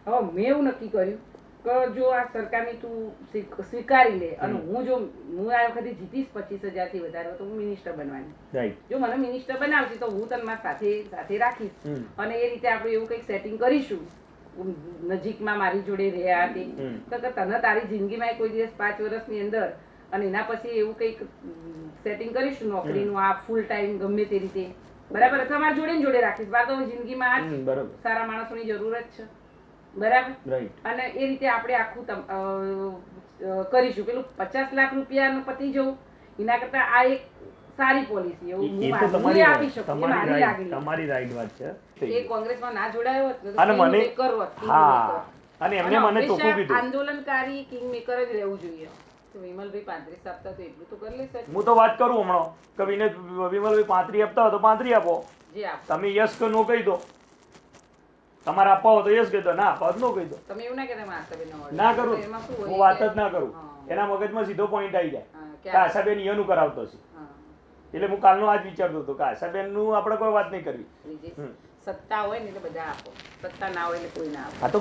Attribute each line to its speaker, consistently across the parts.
Speaker 1: હવે મેં એવું નક્કી કર્યું કે જો આ સરકારની તું સ્વીકારી લે અને હું આ વખતે જીતીશ 25,000 થી વધારે તો હું મિનિસ્ટર બનવાની. જો મને મિનિસ્ટર બનાવશે તો હું તને મારા સાથે રાખીશ અને એ રીતે આપણે એવું કંઈક સેટિંગ કરીશું નજીકમાં મારી જોડે રહ્યા તે તો તને તારી જિંદગીમાં કોઈ દિવસ 5 વર્ષની અંદર અને એના પછી એવું કંઈક સેટિંગ કરીશું નોકરીનું આ ફૂલ ટાઈમ ગમે તે રીતે બરાબર તમારી જોડે જોડે રાખીશ બાર તો જિંદગીમાં આ સારા માણસોની જરૂરત છે બરાબર અને એ રીતે આપણે આખું કરીશું પેલું 50 લાખ રૂપિયા પતી જવું એના કરતા આ એક સારી પોલિસી એવું હું આપી શકું મારી લાગણી તમારી રાઈટ વાત છે એ કોંગ્રેસમાં ના જોડાયો હોત અને મને કરવો અને એમને મને ચોખ્ખું કીધું આંદોલનકારી કિંગ મેકર જ રહેવું જોઈએ. વિમલભાઈ 35 આપતા તો એટલું તો કરી લેશે. હું તો વાત કરું હમણાં કે વિમલભાઈ 35 આપતા હોય તો 35 આપો તમે યસ કે નો કહી દો તમારે આપવા હોય તો યસ કહી દો ના આપવા નો કહી દો તમે એવું ના કે ના કરું હું વાત જ ના કરું એના મગજમાં સીધો પોઈન્ટ આવી જાય કે આશાબેન ઈયોનું કરાવતો છે એટલે હું કાલનો આજ વિચારતો હતો કે આશાબેન નું આપણે કોઈ વાત નહીં કરવી. સત્તા હોય ને એટલે બધા આપો સત્તા ના હોય એટલે કોઈ ના આપે. આ તો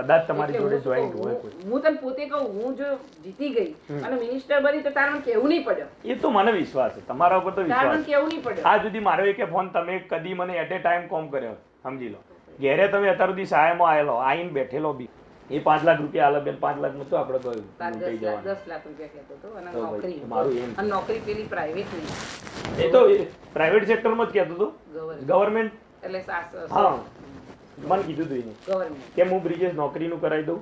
Speaker 1: કદાચ તમારી જોડે જોઈન્ટ હોય હું તને પોતે કહું હું જો જીતી ગઈ અને મિનિસ્ટર બની તો તારે મને કેવું નહીં પડ્યો એ તો મને વિશ્વાસ છે તમારા ઉપર તો વિશ્વાસ કેવું નહીં પડ્યો આ સુધી મારો એક ફોન તમે કદી મને એટ એ ટાઈમ કોમ કર્યો સમજી લો ઘેરે તમે અત્યાર સુધી સહાયમાં આવેલો આઈને બેઠેલો બી એ 5 લાખ રૂપિયા આલે બેન 5 લાખ માં તો આપણે કહ્યું 10 લાખ રૂપિયા કહેતો હતો અને નોકરી મારું એમ અને નોકરી પેલી પ્રાઇવેટ નહીં એ તો પ્રાઇવેટ સેક્ટરમાં જ કહેતો હતો ગવર્નમેન્ટ એટલે હા મને કીધું હતું એને ગવર્નમેન્ટ કે હું બ્રિજેશ નોકરીનું કરાવી દઉં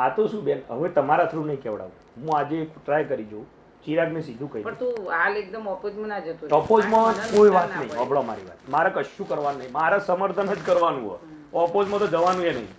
Speaker 1: આ તો શું બેન હવે તમારા થ્રુ નહીં કેવડાવું હું આજે ટ્રાય કરી જોઉં ચિરાગને સીધું કહી પણ તું હાલ એકદમ ઓપોઝમાં ના જતો ઓપોઝમાં કોઈ વાત નહીં સાંભળો મારી વાત મારે કશું કરવાનું નહીં મારે સમર્થન જ કરવાનું હોય ઓપોઝમાં તો જવાનું એ નહીં